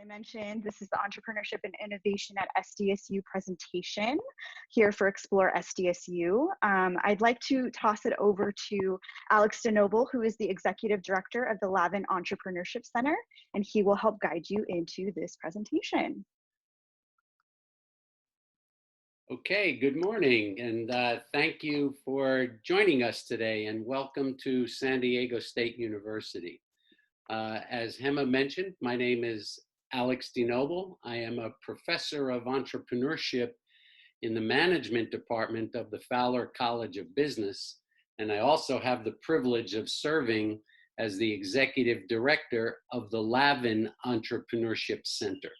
I mentioned, this is the Entrepreneurship and Innovation at SDSU presentation here for Explore SDSU. I'd like to toss it over to Alex DeNoble, who is the Executive Director of the Lavin Entrepreneurship Center, and he will help guide you into this presentation. Okay, good morning, and thank you for joining us today, and welcome to San Diego State University. As Hema mentioned, my name is Alex DeNoble. I am a professor of entrepreneurship in the management department of the Fowler College of Business, and I also have the privilege of serving as the executive director of the Lavin Entrepreneurship Center.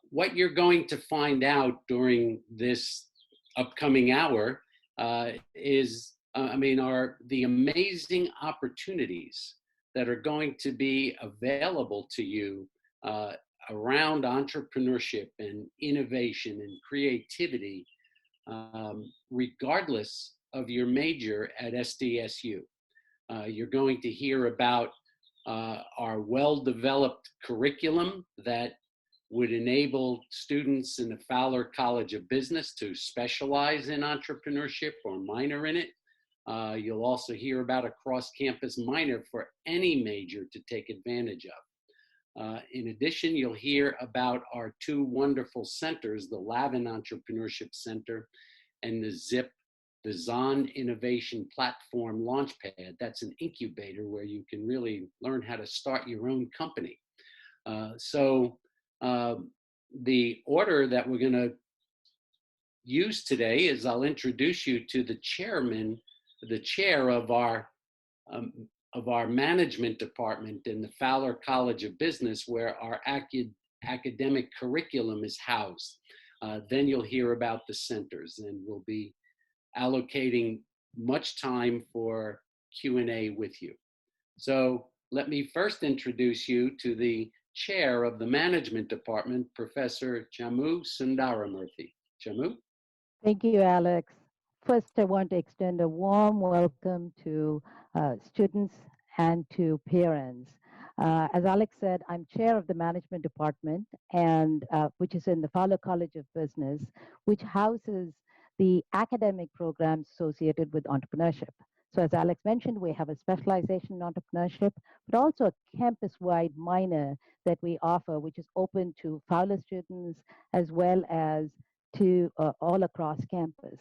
What you're going to find out during this upcoming hour are the amazing opportunities that are going to be available to you around entrepreneurship and innovation and creativity, regardless of your major at SDSU. You're going to hear about our well-developed curriculum that would enable students in the Fowler College of Business to specialize in entrepreneurship or minor in it. You'll also hear about a cross-campus minor for any major to take advantage of. In addition, you'll hear about our two wonderful centers, the Lavin Entrepreneurship Center and the ZIP Design Innovation Platform Launchpad. That's an incubator where you can really learn how to start your own company. The order that we're going to use today is I'll introduce you to the chair of our management department in the Fowler College of Business, where our academic curriculum is housed. Then you'll hear about the centers, and we'll be allocating much time for Q&A with you. So let me first introduce you to the chair of the management department, Professor Chamu Sundaramurthy. Chamu? Thank you, Alex. First, I want to extend a warm welcome to students and to parents. As Alex said, I'm chair of the management department, and which is in the Fowler College of Business, which houses the academic programs associated with entrepreneurship. So as Alex mentioned, we have a specialization in entrepreneurship, but also a campus-wide minor that we offer, which is open to Fowler students as well as to all across campus.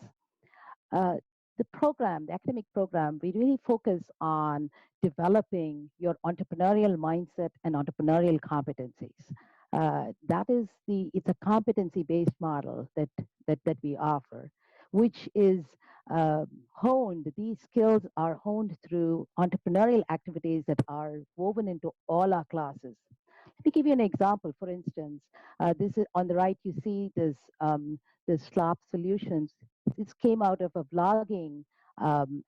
The program, the academic program, we really focus on developing your entrepreneurial mindset and entrepreneurial competencies. It's a competency-based model that we offer, which is honed. These skills are honed through entrepreneurial activities that are woven into all our classes. Let me give you an example. For instance, this is on the right. You see this SLOP solutions. This came out of a vlogging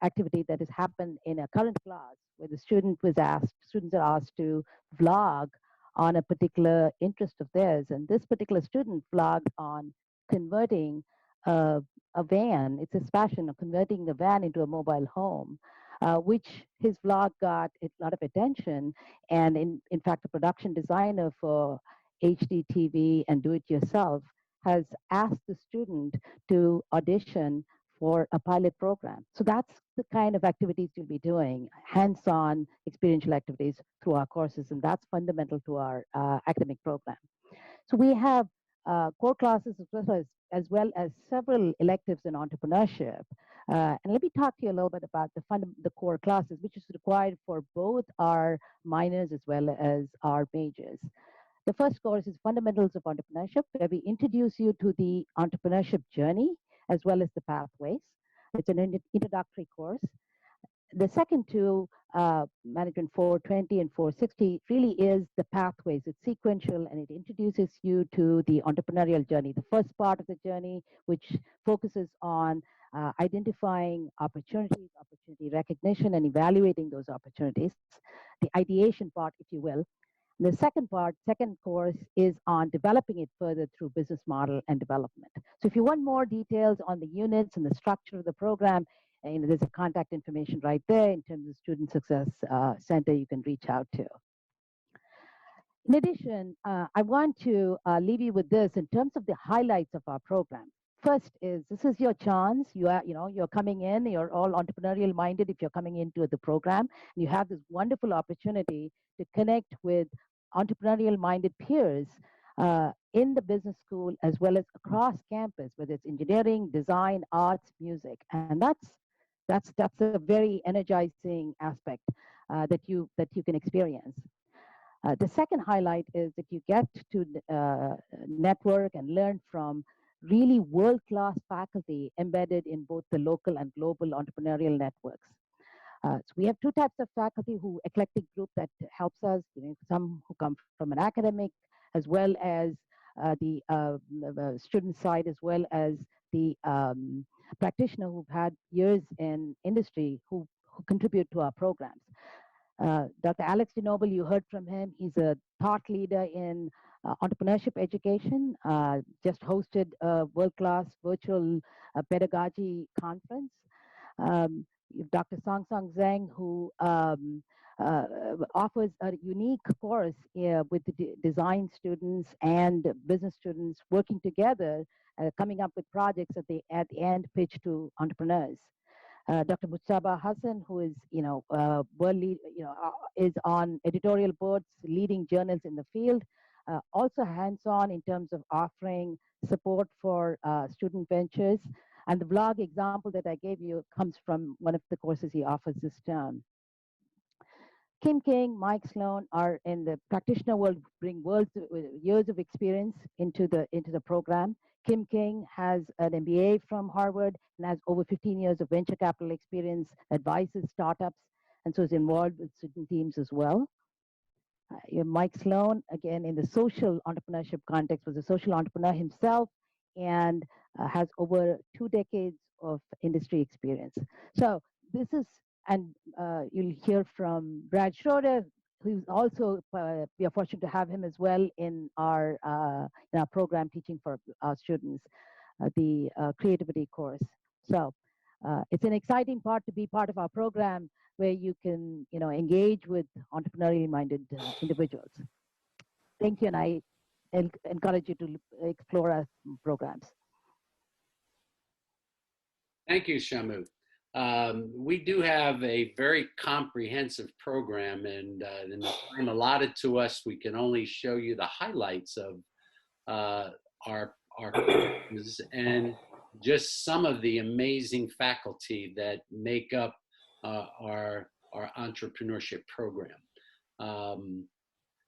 activity that has happened in a current class, where the students are asked to vlog on a particular interest of theirs, and this particular student vlogged on converting a van. It's his passion of converting the van into a mobile home, which his vlog got a lot of attention. And in fact, a production designer for HDTV and Do It Yourself has asked the student to audition for a pilot program. So that's the kind of activities you'll be doing, hands-on experiential activities through our courses, and that's fundamental to our academic program. So we have core classes as well as several electives in entrepreneurship. And let me talk to you a little bit about the core classes, which is required for both our minors as well as our majors. The first course is Fundamentals of Entrepreneurship, where we introduce you to the entrepreneurship journey as well as the pathways. It's an introductory course. The second two, Management 420 and 460, really is the pathways. It's sequential, and it introduces you to the entrepreneurial journey. The first part of the journey, which focuses on identifying opportunities, opportunity recognition, and evaluating those opportunities. The ideation part, if you will. The second course is on developing it further through business model and development. So if you want more details on the units and the structure of the program, there's a contact information right there in terms of Student Success Center you can reach out to. In addition, I want to leave you with this in terms of the highlights of our program. First is this is your chance. You're coming in. You're all entrepreneurial minded. If you're coming into the program, and you have this wonderful opportunity to connect with entrepreneurial minded peers in the business school as well as across campus, whether it's engineering, design, arts, music, and that's a very energizing aspect that you can experience. The second highlight is that you get to network and learn from really world-class faculty embedded in both the local and global entrepreneurial networks. So we have two types of faculty who eclectic group that helps us, some who come from an academic as well as the student side as well as the practitioner who've had years in industry who contribute to our programs. Dr. Alex DeNoble, you heard from him. He's a thought leader in entrepreneurship education, just hosted a world-class virtual pedagogy conference. Dr. Song Song Zhang, who offers a unique course with the design students and business students working together, coming up with projects at the end pitch to entrepreneurs. Dr. Mujtaba Hassan, who is, is on editorial boards, leading journals in the field, also hands-on in terms of offering support for student ventures. And the blog example that I gave you comes from one of the courses he offers this term. Kim King, Mike Sloan are in the practitioner world, bring years of experience into the program. Kim King has an MBA from Harvard and has over 15 years of venture capital experience, advises startups, and so is involved with certain teams as well. Mike Sloan, again, in the social entrepreneurship context, was a social entrepreneur himself and has over 2 decades of industry experience. So this is, and you'll hear from Brad Schroeder, who's also, we are fortunate to have him as well in our program teaching for our students, the creativity course. So it's an exciting part to be part of our program where you can, engage with entrepreneurially minded individuals. Thank you, and I encourage you to explore our programs. Thank you, Shamu. We do have a very comprehensive program, and in the time allotted to us, we can only show you the highlights of our courses and just some of the amazing faculty that make up our entrepreneurship program.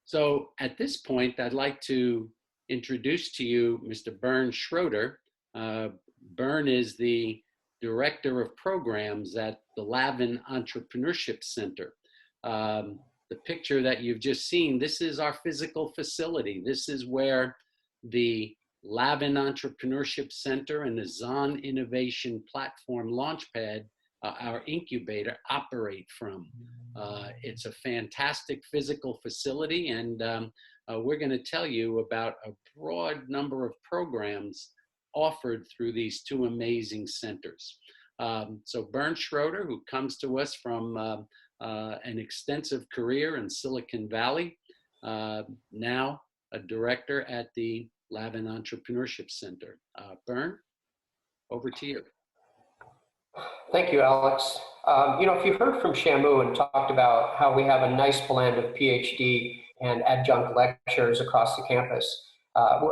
So at this point, I'd like to introduce to you Mr. Bernd Schroeder. Bernd is the Director of Programs at the Lavin Entrepreneurship Center. The picture that you've just seen, this is our physical facility. This is where the Lavin Entrepreneurship Center and the Zahn Innovation Platform Launchpad, our incubator, operate from. It's a fantastic physical facility, and we're going to tell you about a broad number of programs offered through these two amazing centers. So Bernd Schroeder, who comes to us from an extensive career in Silicon Valley, now a director at the Lavin Entrepreneurship Center. Bernd, over to you. Thank you, Alex. If you heard from Shamu and talked about how we have a nice blend of PhD and adjunct lecturers across the campus,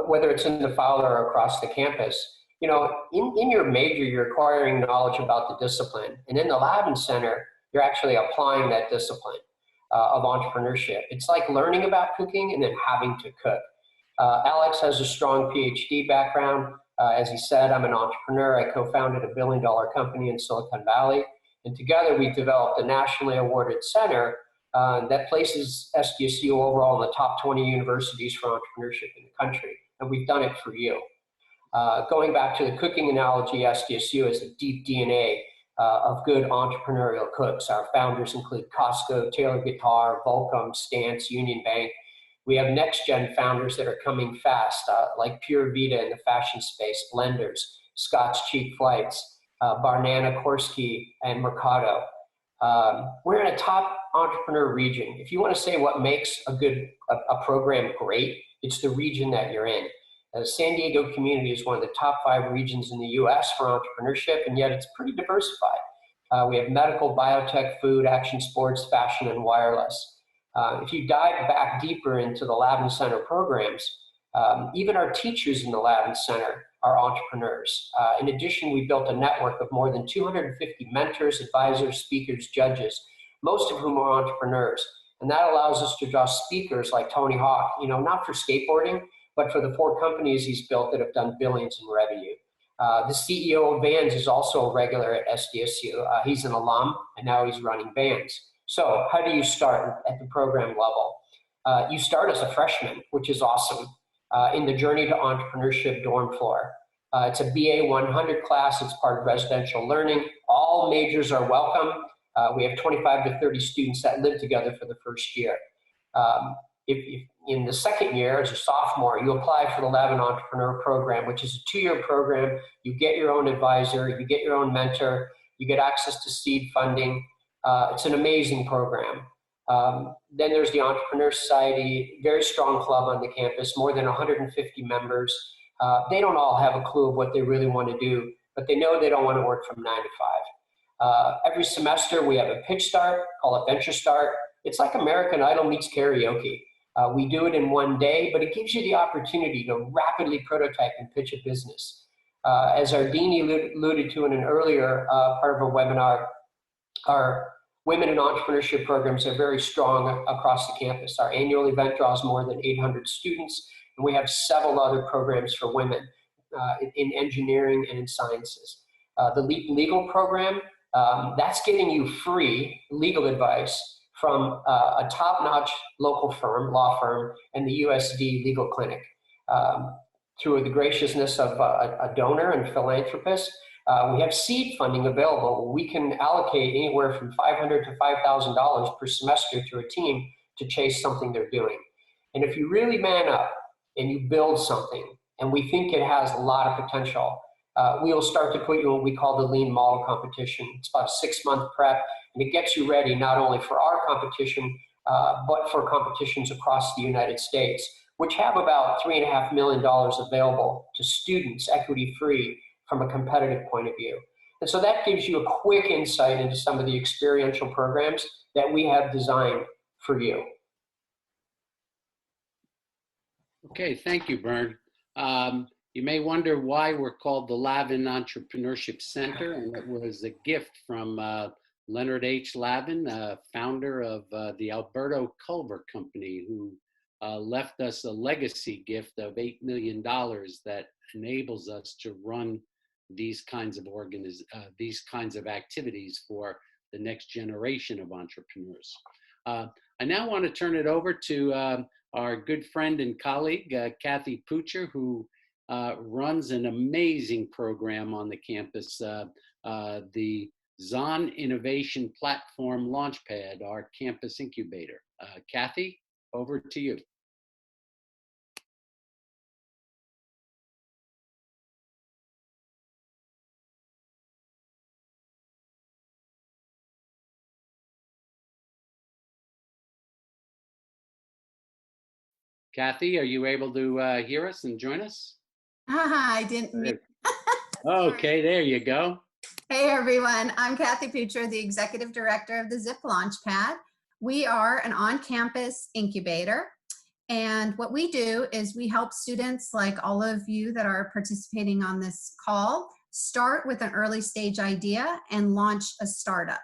whether it's in the Fowler or across the campus, in your major, you're acquiring knowledge about the discipline. And in the Lavin Center, you're actually applying that discipline of entrepreneurship. It's like learning about cooking and then having to cook. Alex has a strong PhD background. As he said, I'm an entrepreneur. I co-founded a billion-dollar company in Silicon Valley. And together we developed a nationally awarded center that places SDSU overall in the top 20 universities for entrepreneurship in the country. And we've done it for you. Going back to the cooking analogy, SDSU has a deep DNA of good entrepreneurial cooks. Our founders include Costco, Taylor Guitar, Volcom, Stance, Union Bank. We have next-gen founders that are coming fast, like Pure Vita in the fashion space, Blenders, Scott's Cheap Flights, Barnana, Korsky, and Mercado. We're in a top entrepreneur region. If you want to say what makes a program great, it's the region that you're in. The San Diego community is one of the top 5 regions in the US for entrepreneurship, and yet it's pretty diversified. We have medical, biotech, food, action sports, fashion, and wireless. If you dive back deeper into the Lavin Center programs, even our teachers in the Lavin Center are entrepreneurs. In addition, we built a network of more than 250 mentors, advisors, speakers, judges, most of whom are entrepreneurs. And that allows us to draw speakers like Tony Hawk, not for skateboarding, but for the 4 companies he's built that have done billions in revenue. The CEO of Vans is also a regular at SDSU. He's an alum, and now he's running Vans. So how do you start at the program level? You start as a freshman, which is awesome, in the Journey to Entrepreneurship dorm floor. It's a BA 100 class. It's part of residential learning. All majors are welcome. We have 25 to 30 students that live together for the first year. If in the second year, as a sophomore, you apply for the Lavin Entrepreneur Program, which is a 2-year program. You get your own advisor, you get your own mentor, you get access to seed funding. It's an amazing program. Then there's the Entrepreneur Society, very strong club on the campus, more than 150 members. They don't all have a clue of what they really want to do, but they know they don't want to work from 9 to 5. Every semester we have a pitch start, call it Venture Start. It's like American Idol meets karaoke. We do it in one day, but it gives you the opportunity to rapidly prototype and pitch a business. As our dean alluded to in an earlier part of our webinar, our women in entrepreneurship programs are very strong across the campus. Our annual event draws more than 800 students, and we have several other programs for women in engineering and in sciences. The LEAP Legal program, that's getting you free legal advice from a top-notch local firm, law firm, and the USD Legal Clinic. Through the graciousness of a donor and philanthropist, we have seed funding available. We can allocate anywhere from $500 to $5,000 per semester to a team to chase something they're doing. And if you really man up and you build something, and we think it has a lot of potential, we will start to put you in what we call the Lean Model Competition. It's about a 6-month prep, and it gets you ready not only for our competition, but for competitions across the United States, which have about $3.5 million available to students, equity-free, from a competitive point of view. And so that gives you a quick insight into some of the experiential programs that we have designed for you. Okay, thank you, Bern. You may wonder why we're called the Lavin Entrepreneurship Center, and it was a gift from Leonard H. Lavin, founder of the Alberto Culver Company, who left us a legacy gift of $8 million that enables us to run these kinds of activities for the next generation of entrepreneurs. I now want to turn it over to our good friend and colleague, Kathy Pucher, who runs an amazing program on the campus, the Zon Innovation Platform Launchpad, our campus incubator. Kathy, over to you. Kathy, are you able to hear us and join us? I didn't. Okay, there you go. Hey everyone, I'm Kathy Pucher, the Executive Director of the ZIP Launchpad. We are an on-campus incubator, and what we do is we help students like all of you that are participating on this call start with an early stage idea and launch a startup.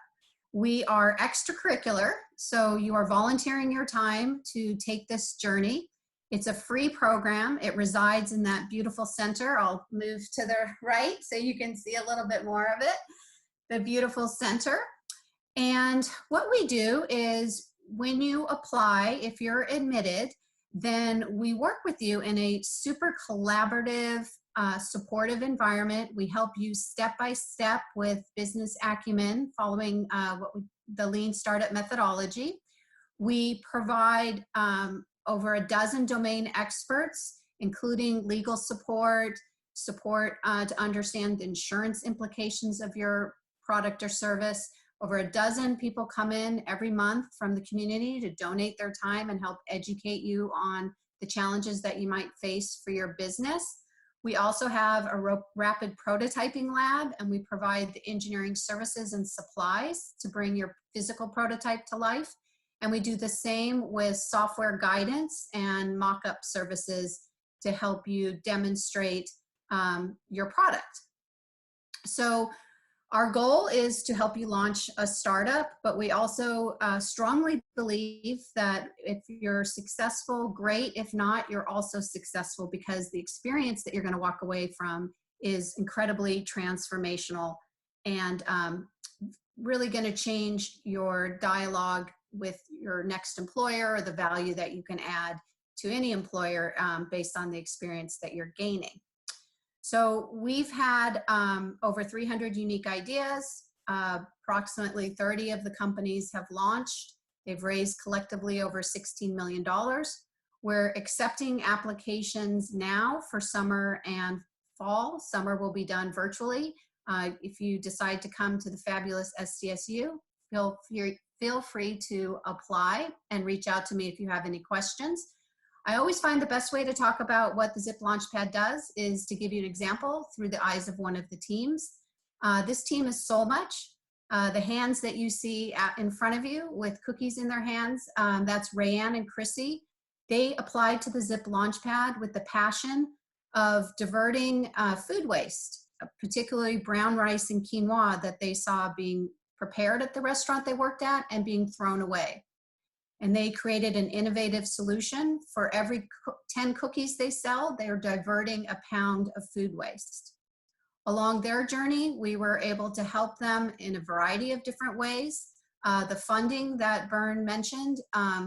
We are extracurricular, so you are volunteering your time to take this journey. It's a free program. It resides in that beautiful center. I'll move to the right so you can see a little bit more of it, the beautiful center. And what we do is when you apply, if you're admitted, then we work with you in a super collaborative, supportive environment. We help you step by step with business acumen following the Lean Startup methodology. We provide over a dozen domain experts, including legal support to understand the insurance implications of your product or service, Over a dozen people come in every month from the community to donate their time and help educate you on the challenges that you might face for your business. We also have a rapid prototyping lab, and we provide the engineering services and supplies to bring your physical prototype to life. And we do the same with software guidance and mock-up services to help you demonstrate your product. So our goal is to help you launch a startup, but we also strongly believe that if you're successful, great. If not, you're also successful, because the experience that you're going to walk away from is incredibly transformational and really going to change your dialogue with your next employer, or the value that you can add to any employer based on the experience that you're gaining. So we've had over 300 unique ideas. Approximately 30 of the companies have launched. They've raised collectively over $16 million. We're accepting applications now for summer and fall. Summer will be done virtually. If you decide to come to the fabulous SDSU, feel free to apply and reach out to me if you have any questions. I always find the best way to talk about what the ZIP Launchpad does is to give you an example through the eyes of one of the teams. This team is SoulMunch. The hands that you see in front of you with cookies in their hands, that's Rayanne and Chrissy. They applied to the ZIP Launchpad with the passion of diverting food waste, particularly brown rice and quinoa that they saw being prepared at the restaurant they worked at and being thrown away. And they created an innovative solution. For every 10 cookies they sell, they are diverting a pound of food waste. Along their journey, we were able to help them in a variety of different ways. The funding that Bern mentioned,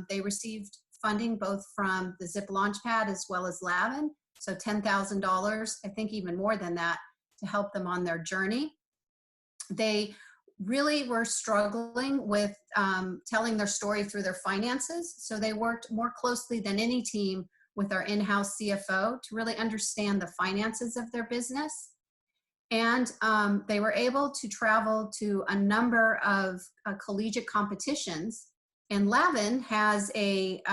they received funding both from the ZIP Launchpad as well as Lavin, so $10,000, I think even more than that, to help them on their journey. They really were struggling with telling their story through their finances. So they worked more closely than any team with our in-house CFO to really understand the finances of their business. And they were able to travel to a number of collegiate competitions. And Lavin has a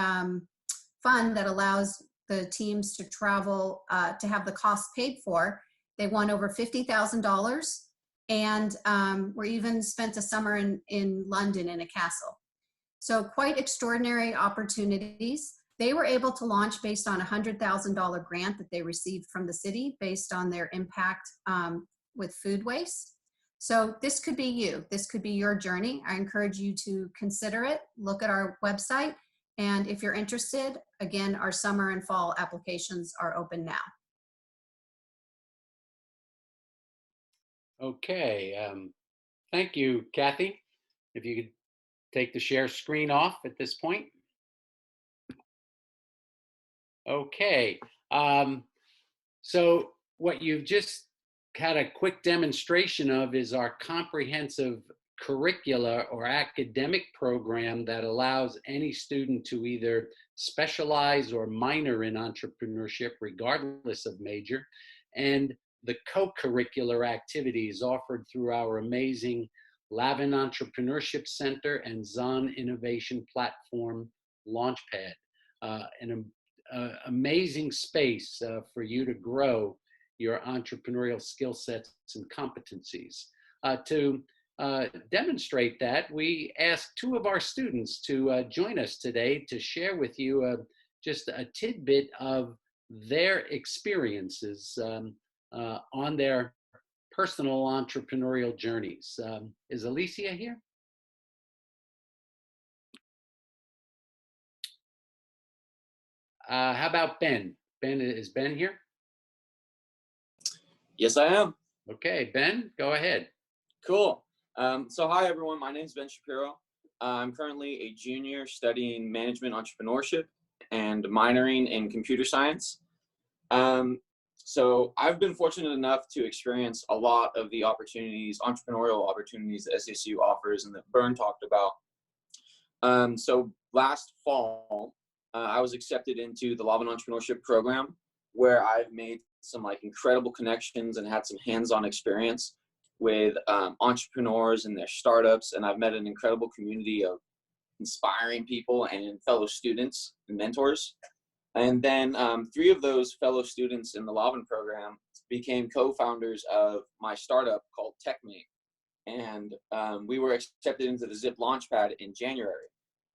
fund that allows the teams to travel, to have the cost paid for. They won over $50,000. And we even spent a summer in London in a castle. So quite extraordinary opportunities. They were able to launch based on a $100,000 grant that they received from the city based on their impact with food waste. So this could be you. This could be your journey. I encourage you to consider it. Look at our website. And if you're interested, again, our summer and fall applications are open now. Okay, thank you, Kathy. If you could take the share screen off at this point. Okay, so what you've just had a quick demonstration of is our comprehensive curricula or academic program that allows any student to either specialize or minor in entrepreneurship regardless of major, and the co-curricular activities offered through our amazing Lavin Entrepreneurship Center and Zon Innovation Platform Launchpad. An amazing space for you to grow your entrepreneurial skill sets and competencies. To demonstrate that, we asked two of our students to join us today to share with you just a tidbit of their experiences on their personal entrepreneurial journeys. Is Alicia here? How about Ben? Is Ben here? Yes, I am. Okay, Ben, go ahead. Cool. So hi, everyone. My name is Ben Shapiro. I'm currently a junior studying management entrepreneurship and minoring in computer science. So I've been fortunate enough to experience a lot of the opportunities, entrepreneurial opportunities that SDSU offers and that Bern talked about. So last fall, I was accepted into the Lavin Entrepreneurship Program, where I've made some incredible connections and had some hands-on experience with entrepreneurs and their startups, and I've met an incredible community of inspiring people and fellow students and mentors. And then 3 of those fellow students in the Lavin program became co-founders of my startup called TechMate. And we were accepted into the ZIP Launchpad in January.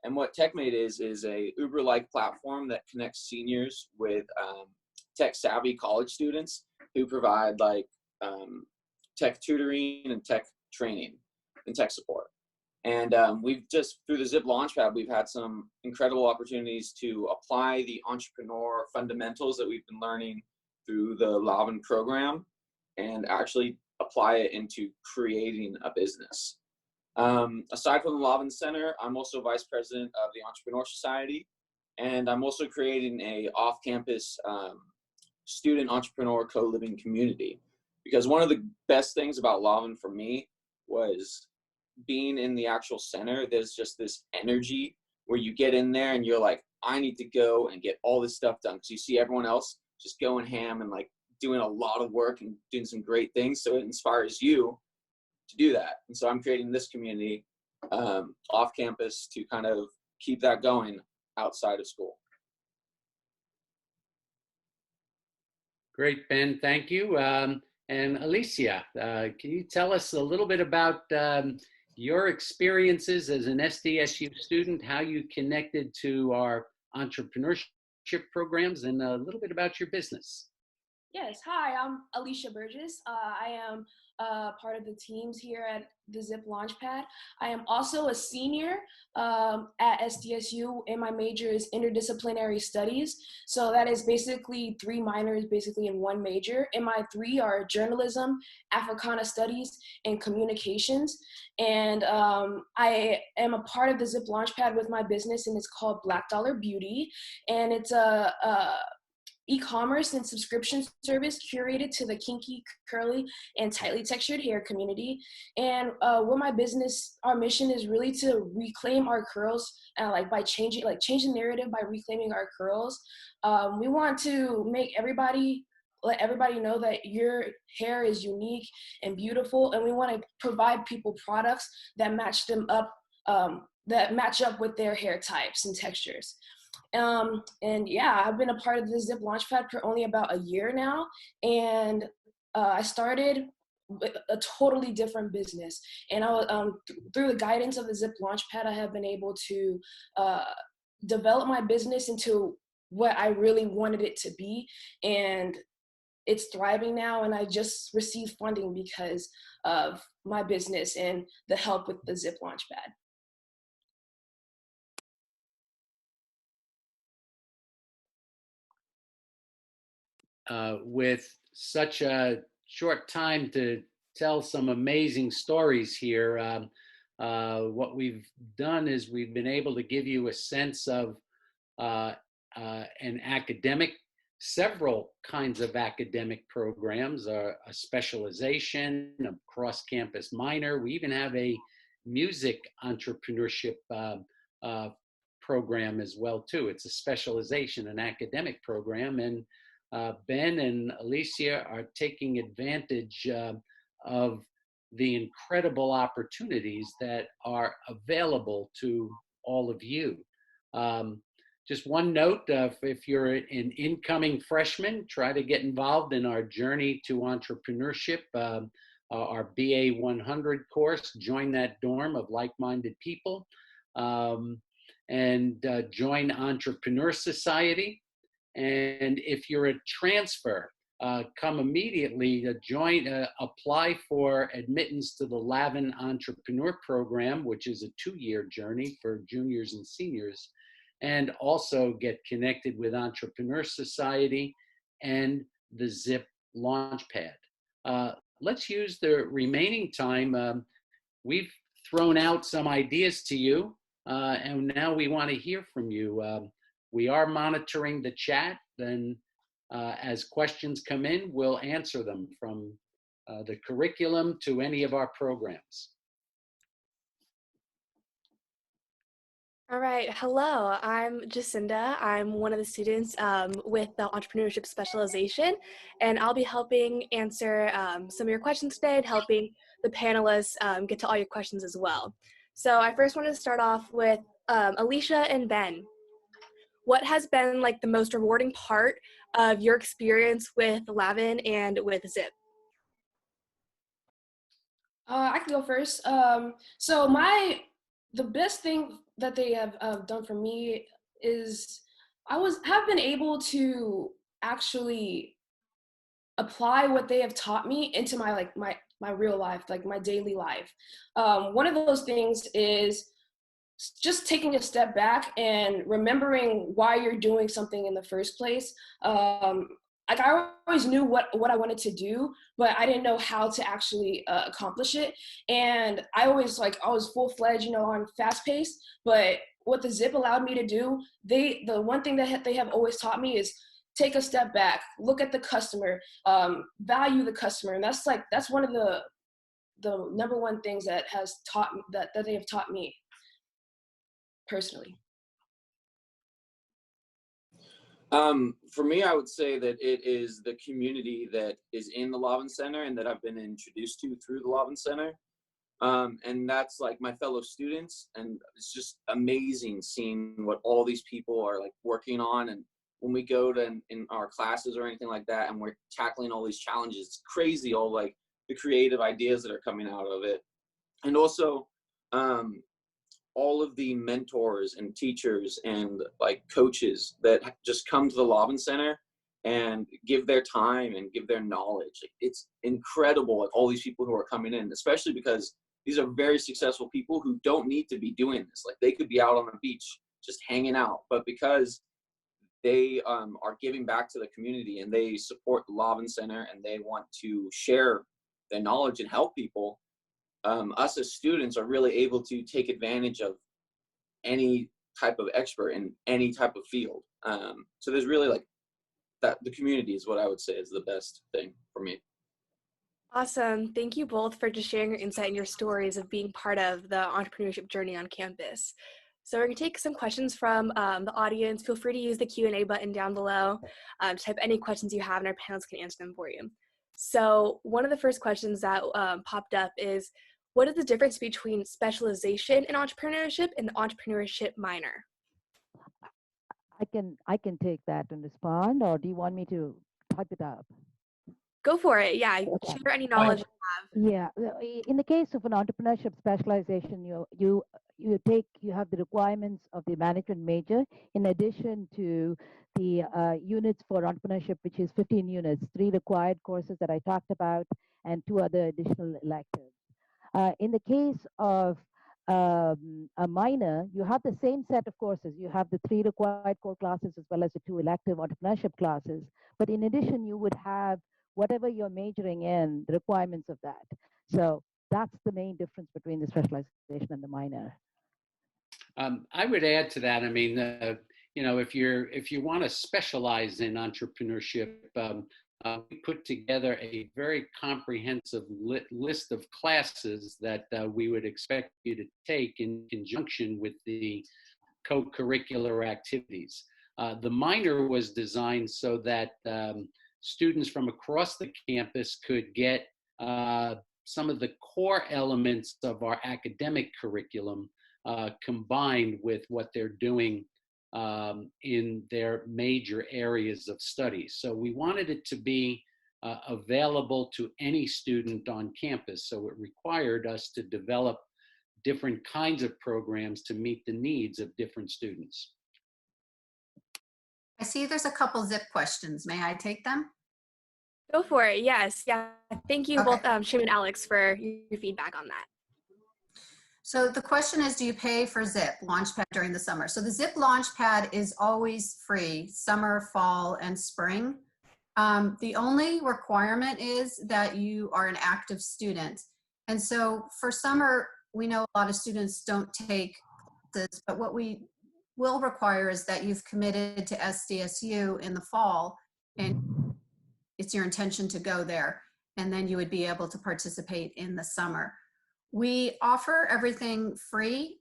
And what TechMate is a Uber-like platform that connects seniors with tech-savvy college students who provide like tech tutoring and tech training and tech support. And we've just, through the ZIP Launchpad, we've had some incredible opportunities to apply the entrepreneur fundamentals that we've been learning through the Lavin program and actually apply it into creating a business. Aside from the Lavin Center, I'm also vice president of the Entrepreneur Society, and I'm also creating a off-campus student entrepreneur co-living community. Because one of the best things about Lavin for me was being in the actual center. There's just this energy where you get in there and you're like, I need to go and get all this stuff done, because you see everyone else just going ham and like doing a lot of work and doing some great things. So it inspires you to do that. And so I'm creating this community off campus to kind of keep that going outside of school. Great, Ben, thank you. And Alicia, can you tell us a little bit about your experiences as an SDSU student, how you connected to our entrepreneurship programs, and a little bit about your business? Yes, hi, I'm Alicia Burgess. I am part of the teams here at the ZIP Launchpad. I am also a senior at SDSU, and my major is interdisciplinary studies. So that is basically 3 minors basically in 1 major. And my 3 are journalism, Africana studies, and communications. And I am a part of the ZIP Launchpad with my business, and it's called Black Dollar Beauty. And it's a e-commerce and subscription service curated to the kinky, curly, and tightly textured hair community. And with my business, our mission is really to reclaim our curls, and by change the narrative by reclaiming our curls. We want to let everybody know that your hair is unique and beautiful, and we want to provide people products that match them up, that match up with their hair types and textures. And yeah, I've been a part of the ZIP Launchpad for only about a year now, and I started with a totally different business. And I was, through the guidance of the ZIP Launchpad, I have been able to develop my business into what I really wanted it to be, and it's thriving now. And I just received funding because of my business and the help with the ZIP Launchpad. With such a short time to tell some amazing stories here, what we've done is we've been able to give you a sense of an academic, several kinds of academic programs, a specialization, a cross-campus minor. We even have a music entrepreneurship program as well too. It's a specialization, an academic program, and Ben and Alicia are taking advantage of the incredible opportunities that are available to all of you. Just one note, if you're an incoming freshman, try to get involved in our Journey to Entrepreneurship, our BA 100 course. Join that dorm of like-minded people, and join Entrepreneur Society. And if you're a transfer, come immediately to apply for admittance to the Lavin Entrepreneur Program, which is a 2-year journey for juniors and seniors, and also get connected with Entrepreneur Society and the ZIP Launchpad. Let's use the remaining time. We've thrown out some ideas to you, and now we want to hear from you. We are monitoring the chat, and as questions come in, we'll answer them from the curriculum to any of our programs. All right. Hello, I'm Jacinda. I'm one of the students with the entrepreneurship specialization, and I'll be helping answer some of your questions today and helping the panelists get to all your questions as well. So I first want to start off with Alicia and Ben. What has been like the most rewarding part of your experience with Lavin and with ZIP? I can go first. The best thing that they have done for me is have been able to actually apply what they have taught me into my real life, like my daily life. One of those things is just taking a step back and remembering why you're doing something in the first place. Like I always knew what I wanted to do, but I didn't know how to actually accomplish it. And I was full-fledged, on fast paced, but what the ZIP allowed me to do, the one thing that they have always taught me is take a step back, look at the customer, value the customer. And that's one of the number one things that has taught that they have taught me personally. For me, I would say that it is the community that is in the Lavin Center and that I've been introduced to through the Lavin Center. And that's like my fellow students, and it's just amazing seeing what all these people are like working on. And when we go to in our classes or anything like that, and we're tackling all these challenges, it's crazy, all like the creative ideas that are coming out of it. And also, all of the mentors and teachers and like coaches that just come to the Lavin Center and give their time and give their knowledge. It's incredible, like all these people who are coming in, especially because these are very successful people who don't need to be doing this. Like they could be out on the beach just hanging out, but because they are giving back to the community and they support the Lavin Center and they want to share their knowledge and help people, us as students are really able to take advantage of any type of expert in any type of field. So there's really like that, the community is what I would say is the best thing for me. Awesome. Thank you both for just sharing your insight and your stories of being part of the entrepreneurship journey on campus. So we're going to take some questions from the audience. Feel free to use the Q&A button down below to type any questions you have, and our panelists can answer them for you. So one of the first questions that popped up is, what is the difference between specialization in entrepreneurship and the entrepreneurship minor? I can take that and respond, or do you want me to type it up? Go for it. Yeah, Okay. share any knowledge you have. Yeah, in the case of an entrepreneurship specialization, you have the requirements of the management major in addition to the units for entrepreneurship, which is 15 units, 3 required courses that I talked about, and 2 other additional electives. In the case of a minor, you have the same set of courses. You have the 3 required core classes as well as the 2 elective entrepreneurship classes. But in addition, you would have whatever you're majoring in, the requirements of that. So that's the main difference between the specialization and the minor. I would add to that. I mean, if you want to specialize in entrepreneurship, we put together a very comprehensive list of classes that we would expect you to take in conjunction with the co-curricular activities. The minor was designed so that students from across the campus could get some of the core elements of our academic curriculum combined with what they're doing in their major areas of study. So we wanted it to be available to any student on campus. So it required us to develop different kinds of programs to meet the needs of different students. I see there's a couple ZIP questions. May I take them? Go for it. Yes. Yeah. Thank you Okay. both, Shim and Alex, for your feedback on that. So the question is, do you pay for ZIP Launchpad during the summer? So the ZIP Launchpad is always free, summer, fall, and spring. The only requirement is that you are an active student. And so for summer, we know a lot of students don't take this, but what we will require is that you've committed to SDSU in the fall, and it's your intention to go there, and then you would be able to participate in the summer. We offer everything free.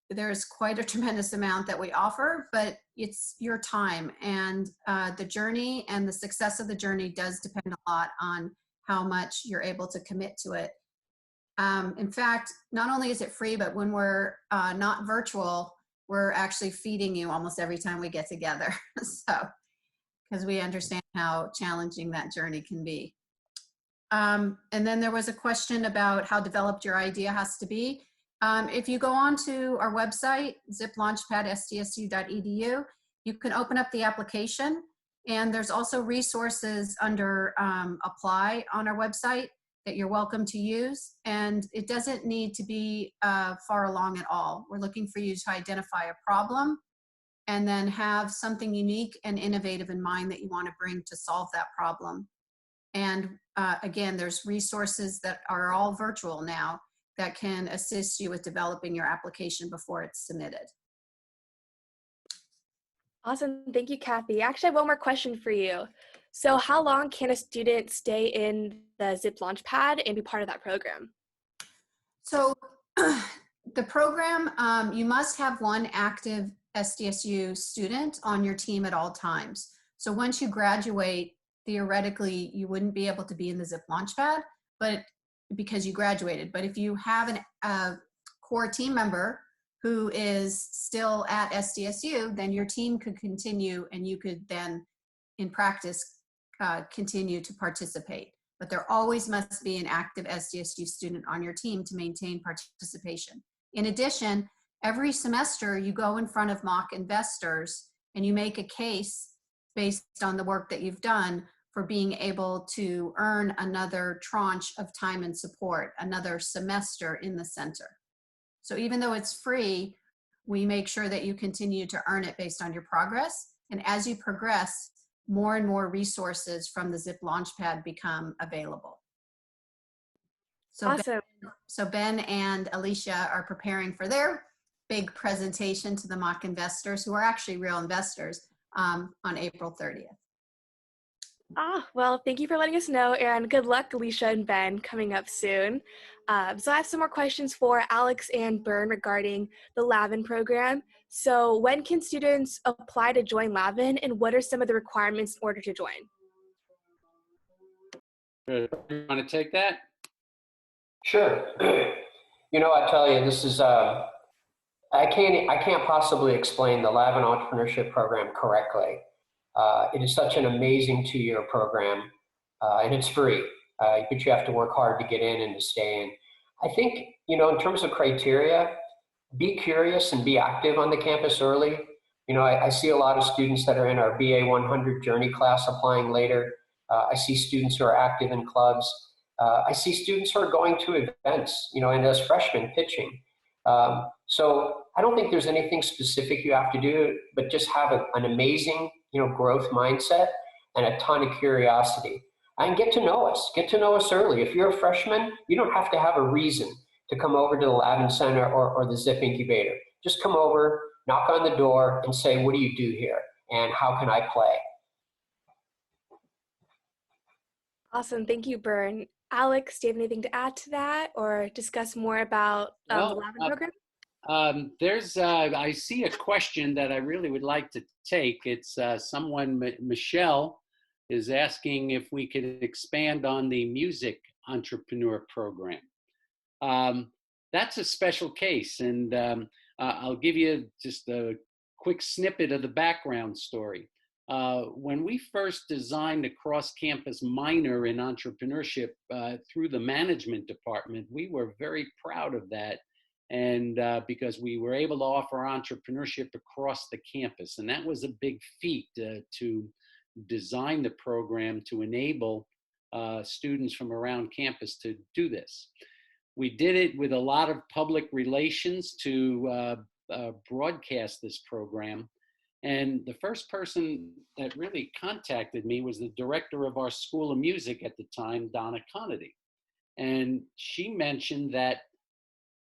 there's quite a tremendous amount that we offer, but it's your time, and the journey and the success of the journey does depend a lot on how much you're able to commit to it. In fact, not only is it free, but when we're not virtual, we're actually feeding you almost every time we get together. So, because we understand how challenging that journey can be. And then there was a question about how developed your idea has to be. If you go on to our website, ZIP Launchpad SDSU.edu, you can open up the application, and there's also resources under apply on our website that you're welcome to use. And it doesn't need to be far along at all. We're looking for you to identify a problem and then have something unique and innovative in mind that you want to bring to solve that problem. And again, there's resources that are all virtual now that can assist you with developing your application before it's submitted. Awesome. Thank you, Kathy. Actually, I have one more question for you. So how long can a student stay in the ZIP Launchpad and be part of that program? So the program, you must have one active SDSU student on your team at all times. So once you graduate, theoretically, you wouldn't be able to be in the ZIP Launchpad, but because you graduated. But if you have a core team member who is still at SDSU, then your team could continue, and you could then, in practice, continue to participate. But there always must be an active SDSU student on your team to maintain participation. In addition, every semester you go in front of mock investors and you make a case based on the work that you've done for being able to earn another tranche of time and support, another semester in the center. So even though it's free, we make sure that you continue to earn it based on your progress. And as you progress, more and more resources from the ZIP Launchpad become available. So awesome. Ben and Alicia are preparing for their big presentation to the mock investors, who are actually real investors, on April 30th. Well, thank you for letting us know, and good luck, Alicia and Ben, coming up soon. So I have some more questions for Alex and Byrne regarding the Lavin program. So when can students apply to join Lavin, and what are some of the requirements in order to join? You want to take that? Sure. You know, I tell you, this is I can't possibly explain the Lavin Entrepreneurship Program correctly. It is such an amazing 2-year program, and it's free, but you have to work hard to get in and to stay in. I think, you know, in terms of criteria, be curious and be active on the campus early. You know, I see a lot of students that are in our BA 100 Journey class applying later. I see students who are active in clubs. I see students who are going to events, you know, and as freshmen pitching. So I don't think there's anything specific you have to do, but just have an amazing, you know, growth mindset and a ton of curiosity. And get to know us early. If you're a freshman, you don't have to have a reason to come over to the Lavin Center or the ZIP Incubator. Just come over, knock on the door, and say, what do you do here? And how can I play? Awesome. Thank you, Byrne. Alex, do you have anything to add to that or discuss more about the Lavin program? I see a question that I really would like to take. It's Michelle is asking if we could expand on the music entrepreneur program. That's a special case, and I'll give you just a quick snippet of the background story. When we first designed a cross-campus minor in entrepreneurship through the management department, we were very proud of that. And because we were able to offer entrepreneurship across the campus. And that was a big feat to design the program to enable students from around campus to do this. We did it with a lot of public relations to broadcast this program. And the first person that really contacted me was the director of our School of Music at the time, Donna Conity. And she mentioned that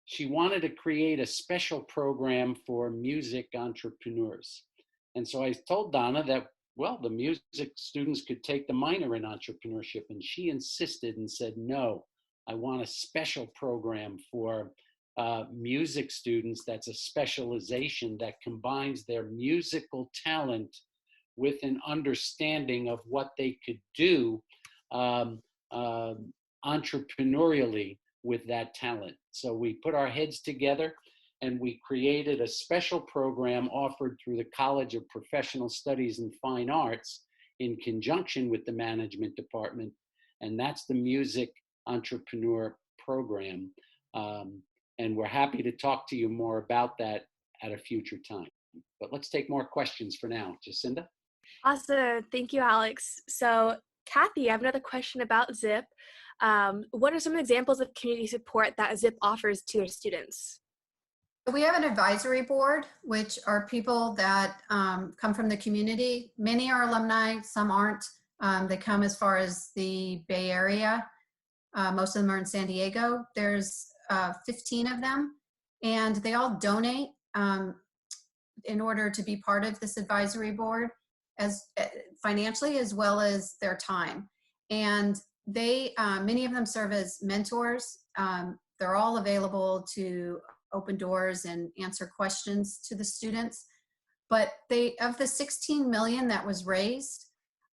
she wanted to create a special program for music entrepreneurs. And so I told Donna that, well, the music students could take the minor in entrepreneurship. And she insisted and said, no, I want a special program for music students, that's a specialization that combines their musical talent with an understanding of what they could do entrepreneurially with that talent. So we put our heads together and we created a special program offered through the College of Professional Studies and Fine Arts in conjunction with the management department, and that's the Music Entrepreneur Program. And we're happy to talk to you more about that at a future time. But let's take more questions for now. Jacinda? Awesome. Thank you, Alex. So, Kathy, I have another question about ZIP. What are some examples of community support that ZIP offers to their students? We have an advisory board, which are people that come from the community. Many are alumni, some aren't. They come as far as the Bay Area. Most of them are in San Diego. There's 15 of them, and they all donate in order to be part of this advisory board, as financially as well as their time. And they, many of them serve as mentors. They're all available to open doors and answer questions to the students. But of the 16 million that was raised,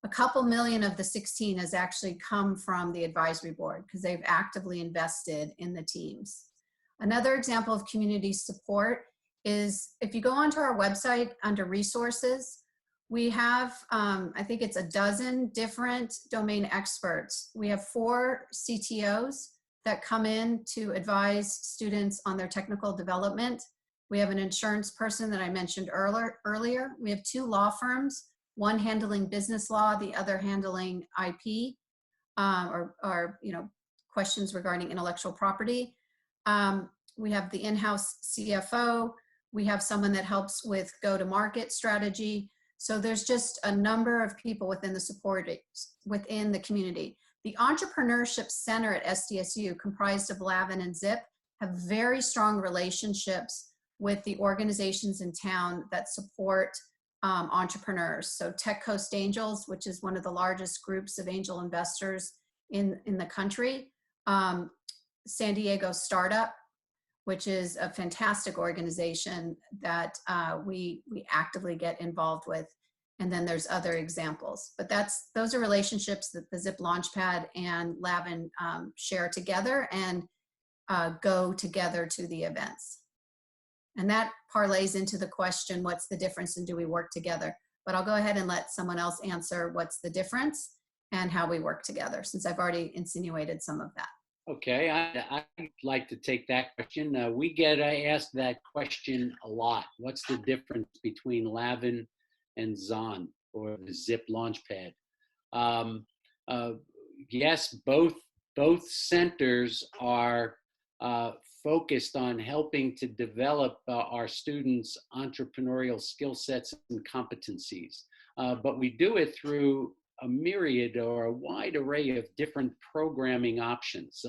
a couple million of the 16 has actually come from the advisory board because they've actively invested in the teams. Another example of community support is if you go onto our website under resources, we have, I think it's 12 different domain experts. We have 4 CTOs that come in to advise students on their technical development. We have an insurance person that I mentioned earlier. We have 2 law firms, one handling business law, the other handling IP, or questions regarding intellectual property. We have the in-house CFO. We have someone that helps with go-to-market strategy. So there's just a number of people within the support within the community. The Entrepreneurship Center at SDSU, comprised of Lavin and ZIP, have very strong relationships with the organizations in town that support entrepreneurs. So Tech Coast Angels, which is one of the largest groups of angel investors in the country. San Diego Startup, which is a fantastic organization that we actively get involved with. And then there's other examples. But those are relationships that the ZIP Launchpad and Lavin share together and go together to the events. And that parlays into the question, what's the difference and do we work together? But I'll go ahead and let someone else answer what's the difference and how we work together, since I've already insinuated some of that. Okay, I'd like to take that question. We get asked that question a lot. What's the difference between Lavin and Zon, or the ZIP Launchpad? Yes, both centers are focused on helping to develop our students' entrepreneurial skill sets and competencies. But we do it through a myriad or a wide array of different programming options.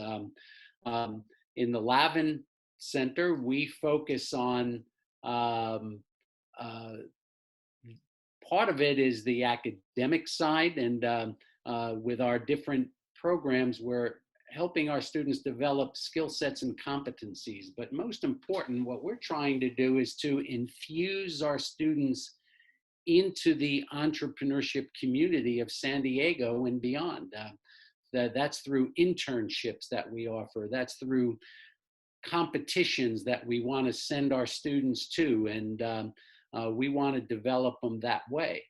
In the Lavin Center, we focus on, part of it is the academic side, and with our different programs, we're helping our students develop skill sets and competencies. But most important, what we're trying to do is to infuse our students into the entrepreneurship community of San Diego and beyond. That's through internships that we offer. That's through competitions that we want to send our students to, and we want to develop them that way.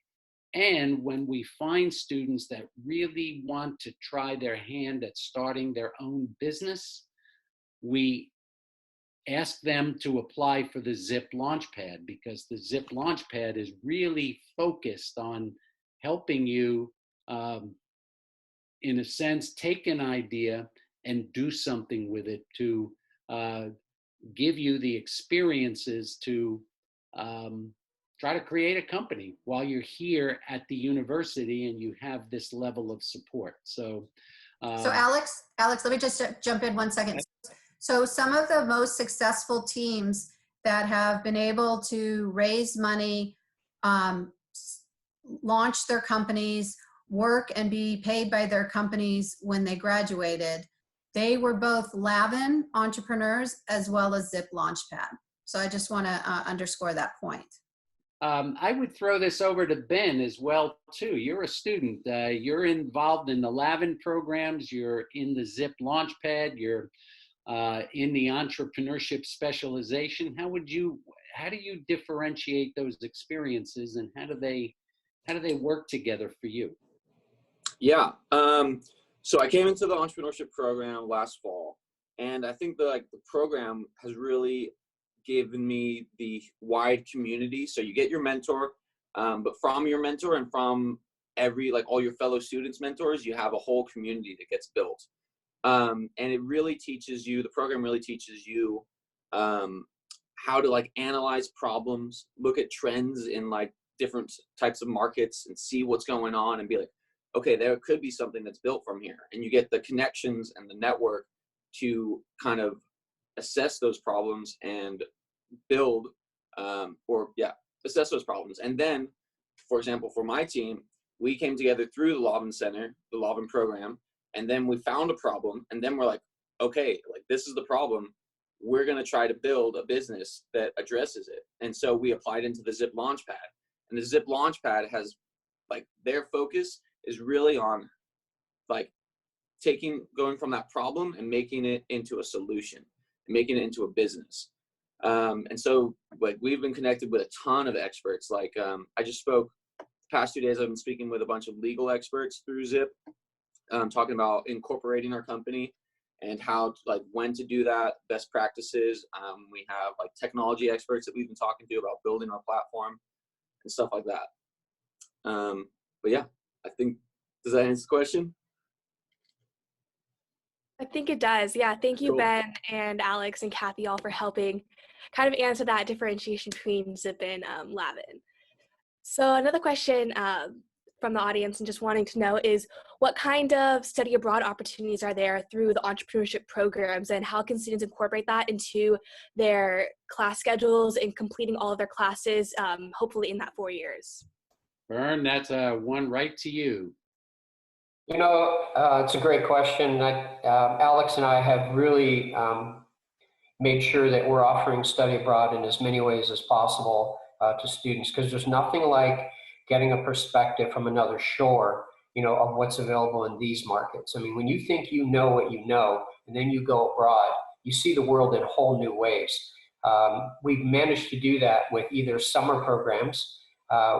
And when we find students that really want to try their hand at starting their own business, we ask them to apply for the ZIP Launchpad, because the ZIP Launchpad is really focused on helping you, in a sense, take an idea and do something with it, to give you the experiences to try to create a company while you're here at the university and you have this level of support. So Alex, let me just jump in 1 second. So some of the most successful teams that have been able to raise money, launch their companies, work and be paid by their companies when they graduated, They were both Lavin entrepreneurs as well as ZIP Launchpad. So I just want to underscore that point. I would throw this over to Ben as well, too. You're a student. You're involved in the Lavin programs. You're in the ZIP Launchpad. You're in the entrepreneurship specialization. How do you differentiate those experiences, and how do they work together for you? Yeah. So I came into the entrepreneurship program last fall, and I think the program has really given me the wide community. So you get your mentor, but from your mentor and from all your fellow students' mentors, you have a whole community that gets built. And it really teaches you, the program really teaches you how to analyze problems, look at trends in different types of markets and see what's going on and be like, okay, there could be something that's built from here. And you get the connections and the network to kind of assess those problems and build, assess those problems. And then, for example, for my team, we came together through the Lavin Center, the Lavin program, and then we found a problem. And then we're like, okay, this is the problem. We're going to try to build a business that addresses it. And so we applied into the ZIP Launchpad. And the ZIP Launchpad has, their focus is really on going from that problem and making it into a solution, and making it into a business. And so we've been connected with a ton of experts. I just spoke the past 2 days, I've been speaking with a bunch of legal experts through ZIP, talking about incorporating our company and how when to do that, best practices. We have technology experts that we've been talking to about building our platform and stuff like that. But yeah, I think, does that answer the question? I think it does. Yeah. Thank you, Cool. Ben and Alex and Kathy, all for helping kind of answer that differentiation between ZIP and Lavin. So another question from the audience and just wanting to know is, what kind of study abroad opportunities are there through the entrepreneurship programs, and how can students incorporate that into their class schedules and completing all of their classes, hopefully in that 4 years? Vern, that's one right to you. It's a great question. Alex and I have really made sure that we're offering study abroad in as many ways as possible to students, because there's nothing like getting a perspective from another shore, of what's available in these markets. I mean, when you think you know what you know, and then you go abroad, you see the world in whole new ways. We've managed to do that with either summer programs,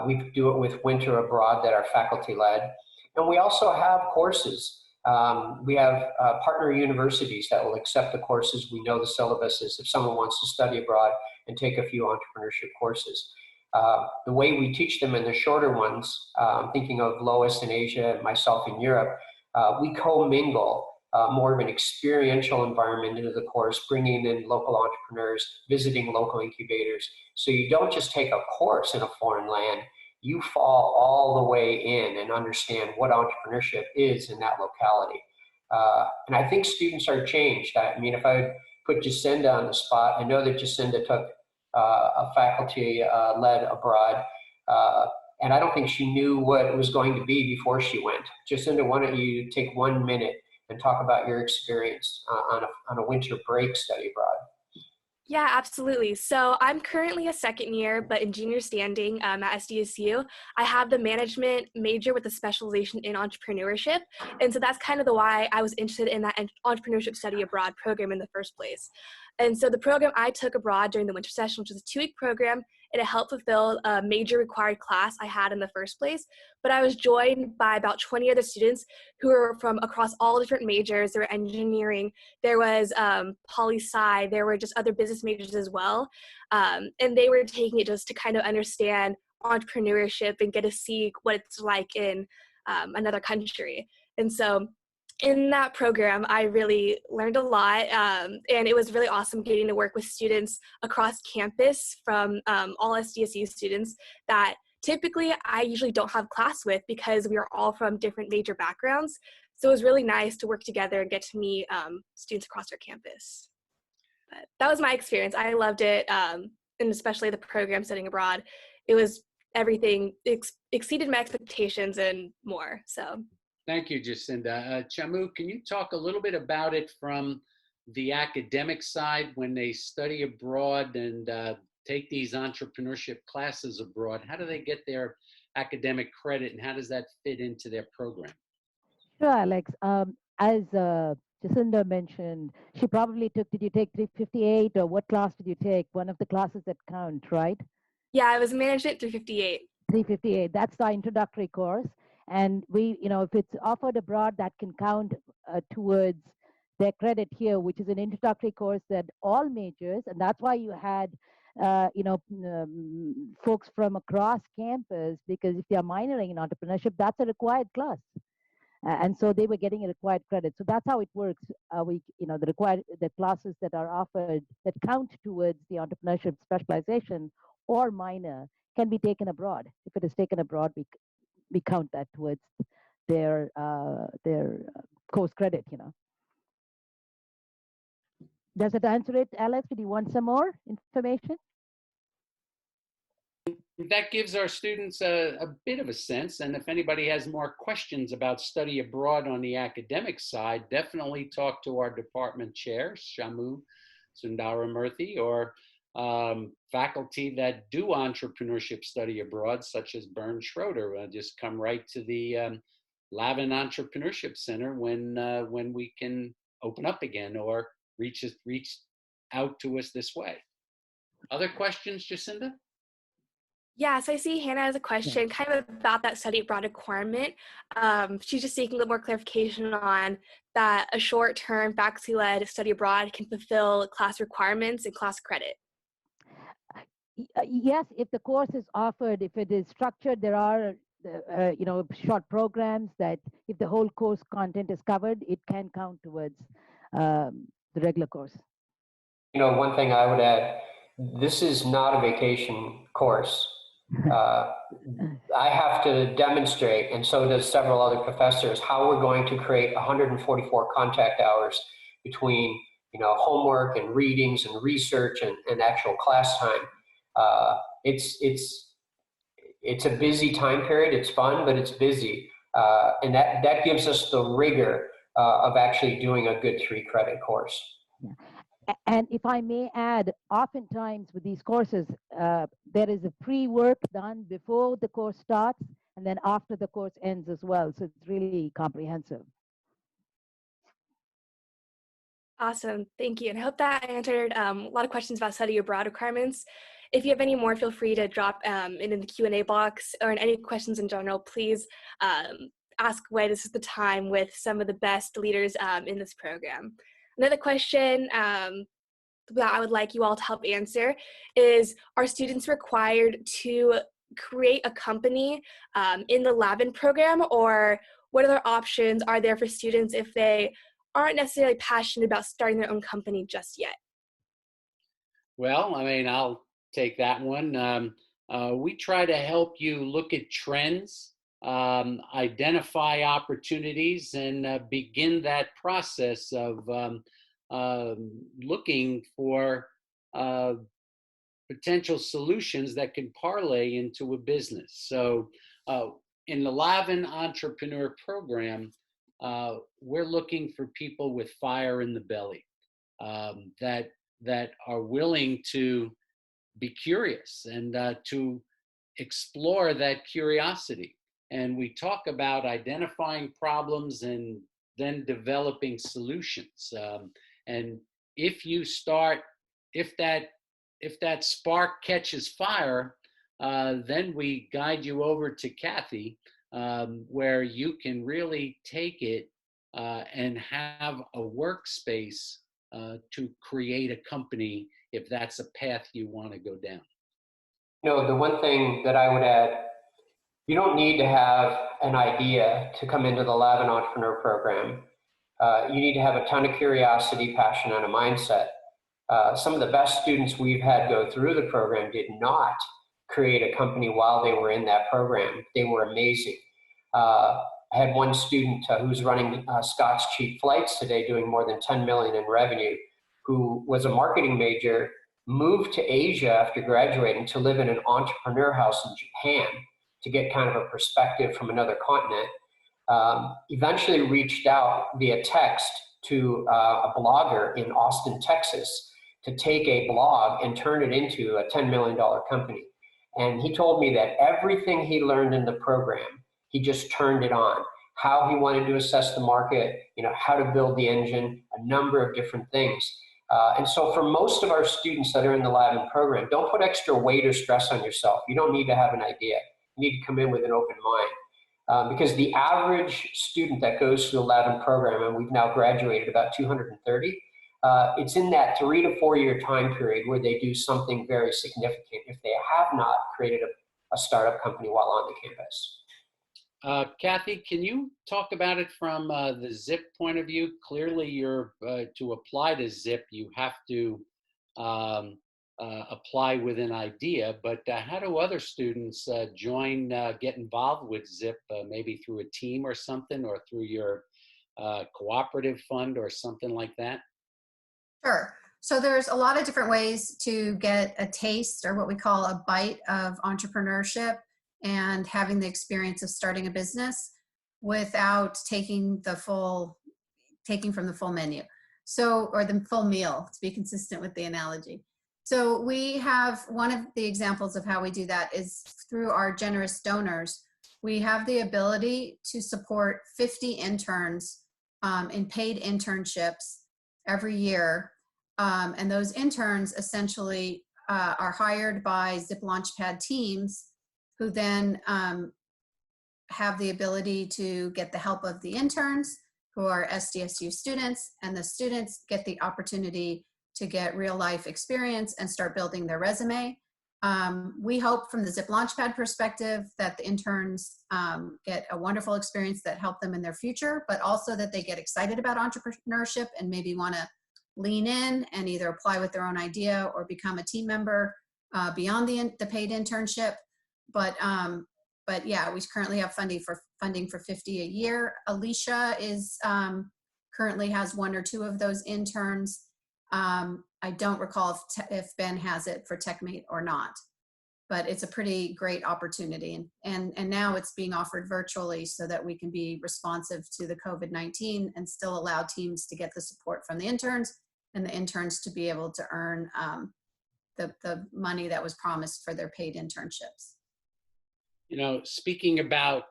we do it with winter abroad that are faculty led, and we also have courses. We have partner universities that will accept the courses. We know the syllabuses if someone wants to study abroad and take a few entrepreneurship courses. The way we teach them in the shorter ones, thinking of Lois in Asia and myself in Europe, we co-mingle more of an experiential environment into the course, bringing in local entrepreneurs, visiting local incubators. So you don't just take a course in a foreign land, you fall all the way in and understand what entrepreneurship is in that locality. And I think students are changed. I mean, if I put Jacinda on the spot, I know that Jacinda took a faculty led abroad, and I don't think she knew what it was going to be before she went. Jacinda, why don't you take 1 minute and talk about your experience on a winter break study abroad? Yeah, absolutely. So I'm currently a second year, but in junior standing at SDSU. I have the management major with a specialization in entrepreneurship. And so that's kind of the why I was interested in that entrepreneurship study abroad program in the first place. And so the program I took abroad during the winter session, which was a 2-week program, it helped fulfill a major required class I had in the first place. But I was joined by about 20 other students who were from across all different majors. There were engineering, there was poli-sci, there were just other business majors as well. And they were taking it just to kind of understand entrepreneurship and get to see what it's like in another country. And so in that program, I really learned a lot, and it was really awesome getting to work with students across campus from all SDSU students that typically I usually don't have class with because we are all from different major backgrounds. So it was really nice to work together and get to meet students across our campus. But that was my experience. I loved it, and especially the program studying abroad. It was everything exceeded my expectations and more. So Thank you, Jacinda. Chamu, can you talk a little bit about it from the academic side when they study abroad and take these entrepreneurship classes abroad? How do they get their academic credit, and how does that fit into their program? Sure, Alex. As Jacinda mentioned, she probably took, did you take 358 or what class did you take? One of the classes that count, right? Yeah, I was Management 358. 358, that's the introductory course. And we, if it's offered abroad, that can count towards their credit here, which is an introductory course that all majors, and that's why you had, folks from across campus, because if they're minoring in entrepreneurship, that's a required class. And so they were getting a required credit. So that's how it works. The classes that are offered that count towards the entrepreneurship specialization or minor can be taken abroad. If it is taken abroad, we count that towards their course credit. Does it answer it, Alex? Do you want some more information? That gives our students a bit of a sense, and if anybody has more questions about study abroad on the academic side, definitely talk to our department chair, Shamu Sundaramurthy, or faculty that do entrepreneurship study abroad, such as Bern Schroeder. Just come right to the Lavin Entrepreneurship Center when we can open up again, or reach out to us this way. Other questions, Jacinda? Yes, I see Hannah has a question kind of about that study abroad requirement. She's just seeking a little more clarification on that a short-term faculty-led study abroad can fulfill class requirements and class credit. Yes, if the course is offered, if it is structured, there are short programs that if the whole course content is covered, it can count towards the regular course. One thing I would add, this is not a vacation course. I have to demonstrate, and so does several other professors, how we're going to create 144 contact hours between homework and readings and research and actual class time. It's a busy time period. It's fun, but it's busy, and that gives us the rigor of actually doing a good 3-credit course. Yeah. And if I may add, oftentimes with these courses, there is a pre-work done before the course starts and then after the course ends as well. So it's really comprehensive. Awesome, thank you. And I hope that answered a lot of questions about study abroad requirements. If you have any more, feel free to drop in the Q&A box, or in any questions in general, please ask away. This is the time with some of the best leaders in this program. Another question that I would like you all to help answer is, are students required to create a company in the Lavin program, or what other options are there for students if they aren't necessarily passionate about starting their own company just yet? Well, I'll take that one. We try to help you look at trends, identify opportunities, and begin that process of looking for potential solutions that can parlay into a business. So in the Lavin Entrepreneur Program, we're looking for people with fire in the belly, that are willing to be curious and to explore that curiosity. And we talk about identifying problems and then developing solutions. And if that spark catches fire, then we guide you over to Kathy, where you can really take it and have a workspace to create a company, if that's a path you want to go down. The one thing that I would add, you don't need to have an idea to come into the Lavin Entrepreneur Program. You need to have a ton of curiosity, passion, and a mindset. Some of the best students we've had go through the program did not create a company while they were in that program. They were amazing. I had one student who's running Scott's Cheap Flights today, doing more than 10 million in revenue, who was a marketing major, moved to Asia after graduating to live in an entrepreneur house in Japan to get kind of a perspective from another continent. eventually reached out via text to a blogger in Austin, Texas, to take a blog and turn it into a $10 million company. And he told me that everything he learned in the program, he just turned it on. How he wanted to assess the market, how to build the engine, a number of different things. And so for most of our students that are in the Lavin program, don't put extra weight or stress on yourself. You don't need to have an idea. You need to come in with an open mind. Because the average student that goes through the Lavin program, and we've now graduated about 230, it's in that 3 to 4 year time period where they do something very significant if they have not created a startup company while on the campus. Kathy, can you talk about it from the ZIP point of view? Clearly, to apply to ZIP, you have to apply with an idea, but how do other students get involved with ZIP, maybe through a team or something, or through your cooperative fund or something like that? Sure. So there's a lot of different ways to get a taste, or what we call a bite, of entrepreneurship and having the experience of starting a business without taking from the full menu. So, or the full meal, to be consistent with the analogy. So we have, one of the examples of how we do that is through our generous donors. We have the ability to support 50 interns in paid internships every year. And those interns essentially are hired by ZIP Launchpad teams, who then have the ability to get the help of the interns, who are SDSU students, and the students get the opportunity to get real life experience and start building their resume. We hope from the ZIP Launchpad perspective that the interns get a wonderful experience that help them in their future, but also that they get excited about entrepreneurship and maybe want to lean in and either apply with their own idea or become a team member beyond the paid internship. But yeah, we currently have funding for 50 a year. Alicia currently has 1 or 2 of those interns. I don't recall if Ben has it for TechMate or not, but it's a pretty great opportunity. And now it's being offered virtually so that we can be responsive to the COVID-19 and still allow teams to get the support from the interns, and the interns to be able to earn the money that was promised for their paid internships. Speaking about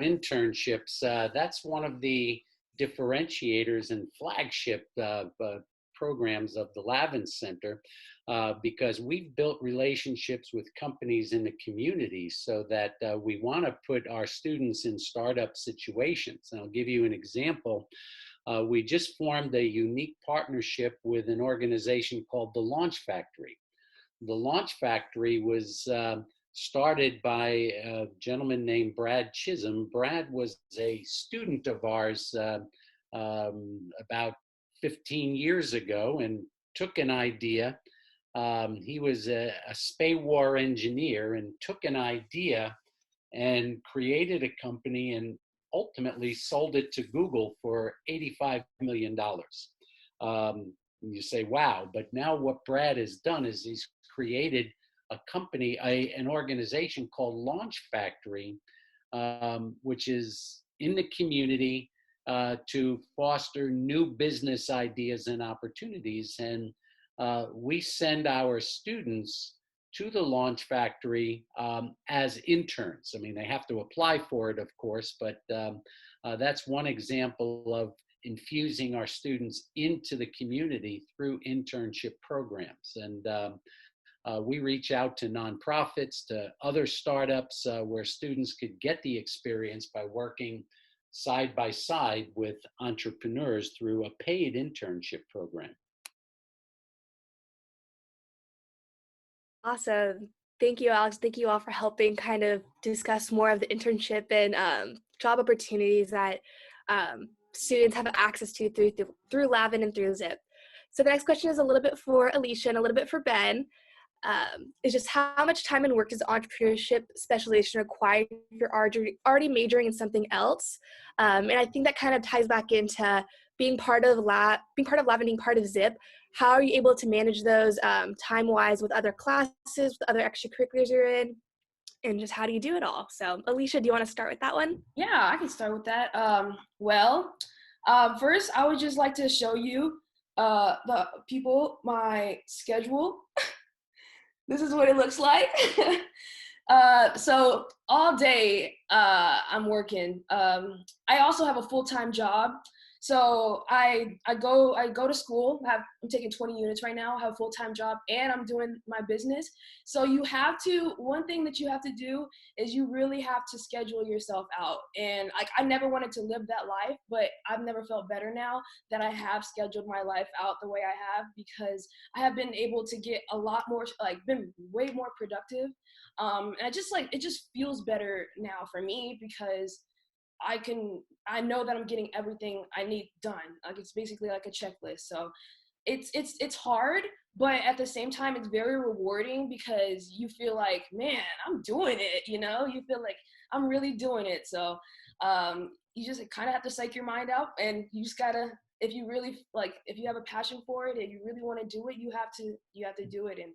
internships, that's one of the differentiators and flagship programs of the Lavin Center, because we've built relationships with companies in the community so that we want to put our students in startup situations. And I'll give you an example. We just formed a unique partnership with an organization called the Launch Factory. The Launch Factory was started by a gentleman named Brad Chisholm. Brad was a student of ours about 15 years ago and took an idea. He was a Spay War engineer and took an idea and created a company and ultimately sold it to Google for $85 million. You say, wow, but now what Brad has done is he's created a company, an organization called Launch Factory, which is in the community to foster new business ideas and opportunities. And we send our students to the Launch Factory as interns. I mean, they have to apply for it, of course, but that's one example of infusing our students into the community through internship programs. And we reach out to nonprofits, to other startups where students could get the experience by working side by side with entrepreneurs through a paid internship program. Awesome. Thank you, Alex. Thank you all for helping kind of discuss more of the internship and job opportunities that students have access to through Lavin and through ZIP. So the next question is a little bit for Alicia and a little bit for Ben. Is just how much time and work does entrepreneurship specialization require if you're already majoring in something else? And I think that kind of ties back into being part of Lavin, being part of ZIP. How are you able to manage those time-wise with other classes, with other extracurriculars you're in? and just how do you do it all? So Alicia, do you want to start with that one? Yeah, I can start with that. First, I would just like to show you the people my schedule. This is what it looks like. So all day I'm working. I also have a full-time job. So I go to school. I'm taking 20 units right now. I have a full-time job and I'm doing my business. So one thing that you have to do is you really have to schedule yourself out. And like, I never wanted to live that life, but I've never felt better now that I have scheduled my life out the way I have, because I have been able to get a lot more, been way more productive. And it just feels better now for me, because I know that I'm getting everything I need done. Like, it's basically like a checklist. So it's hard, but at the same time, it's very rewarding, because you feel like, man, I'm doing it, you feel like I'm really doing it. So you just kind of have to psych your mind out, and you just gotta, if you really if you have a passion for it and you really want to do it, you have to do it. And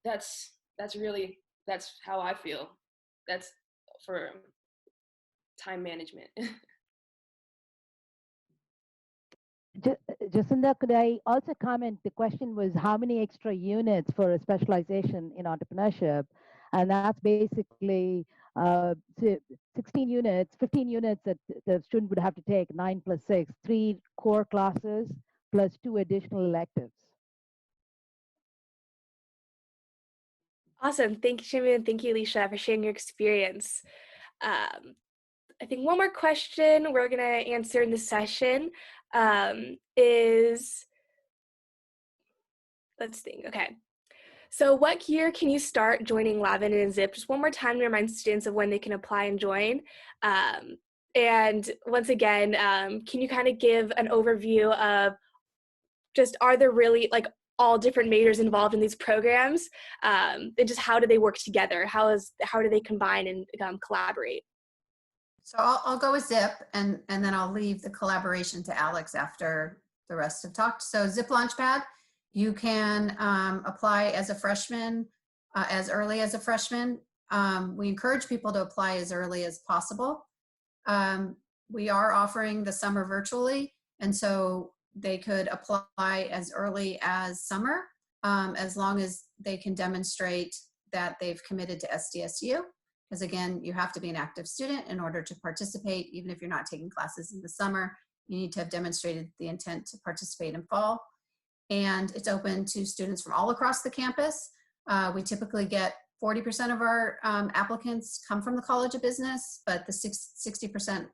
that's how I feel. That's for time management. Jacinda, could I also comment? The question was how many extra units for a specialization in entrepreneurship, and that's basically 16 units, 15 units that the student would have to take, 9 plus 6, 3 core classes plus 2 additional electives. Awesome. Thank you, Shimon, and thank you, Alicia, for sharing your experience. I think one more question we're going to answer in this session is, let's think, okay. So what year can you start joining Lavin and ZIP? Just one more time to remind students of when they can apply and join. And once again, can you kind of give an overview of just, are there really all different majors involved in these programs? And just how do they work together? How do they combine and collaborate? So I'll go with ZIP, and then I'll leave the collaboration to Alex after the rest have talked. So ZIP Launchpad, you can apply as a freshman, as early as a freshman. We encourage people to apply as early as possible. We are offering the summer virtually, and so they could apply as early as summer, as long as they can demonstrate that they've committed to SDSU. Because again, you have to be an active student in order to participate. Even if you're not taking classes in the summer, you need to have demonstrated the intent to participate in fall. And it's open to students from all across the campus. We typically get 40% of our applicants come from the College of Business, but the 60%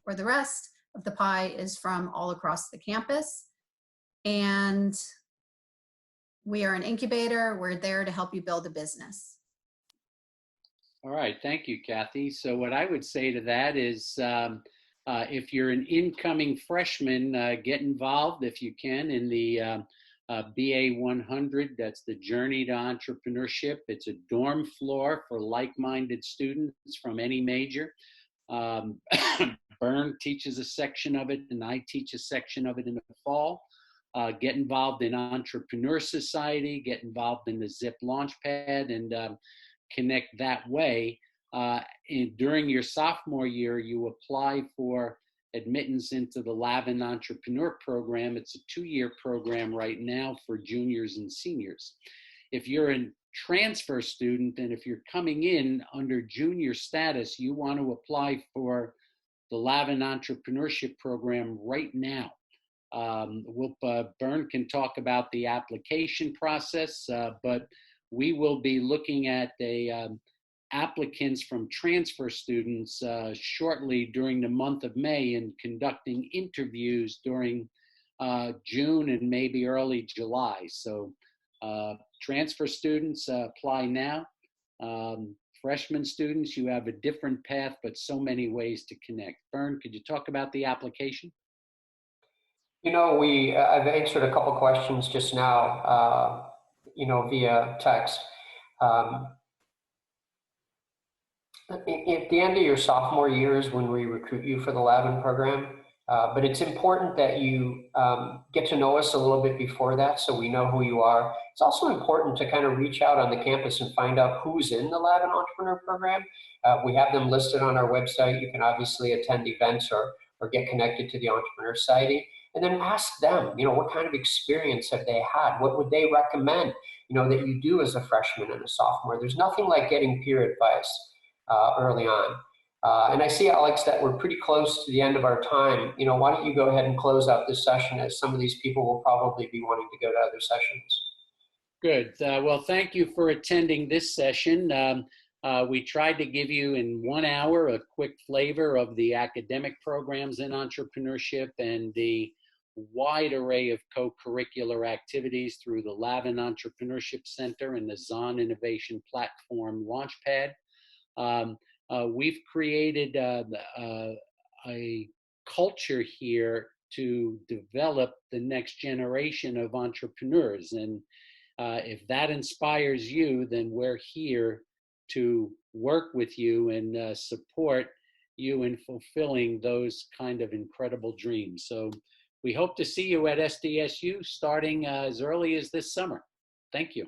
or the rest of the pie is from all across the campus. And we are an incubator. We're there to help you build a business. All right, thank you, Kathy. So what I would say to that is, if you're an incoming freshman, get involved if you can in the BA 100. That's the Journey to Entrepreneurship. It's a dorm floor for like-minded students from any major. Bern teaches a section of it, and I teach a section of it in the fall. Get involved in Entrepreneur Society, get involved in the ZIP Launchpad, and connect that way. During your sophomore year, you apply for admittance into the Lavin Entrepreneur Program. It's a 2-year program right now for juniors and seniors. If you're a transfer student and if you're coming in under junior status, you want to apply for the Lavin Entrepreneurship Program right now. Bern can talk about the application process, but we will be looking at applicants from transfer students shortly during the month of May, and conducting interviews during June and maybe early July. So transfer students apply now. Freshman students, you have a different path, but so many ways to connect. Bern, could you talk about the application? I've answered a couple questions just now, via text. At the end of your sophomore year is when we recruit you for the Lavin program. But it's important that you get to know us a little bit before that so we know who you are. It's also important to kind of reach out on the campus and find out who's in the Lavin Entrepreneur Program. We have them listed on our website. You can obviously attend events or get connected to the Entrepreneur Society. And then ask them, what kind of experience have they had? What would they recommend, that you do as a freshman and a sophomore? There's nothing like getting peer advice early on. And I see, Alex, that we're pretty close to the end of our time. Why don't you go ahead and close out this session, as some of these people will probably be wanting to go to other sessions. Good. Well, thank you for attending this session. We tried to give you in 1 hour a quick flavor of the academic programs in entrepreneurship and the wide array of co-curricular activities through the Lavin Entrepreneurship Center and the Zahn Innovation Platform Launchpad. We've created a culture here to develop the next generation of entrepreneurs. And if that inspires you, then we're here to work with you and support you in fulfilling those kind of incredible dreams. So we hope to see you at SDSU starting as early as this summer. Thank you.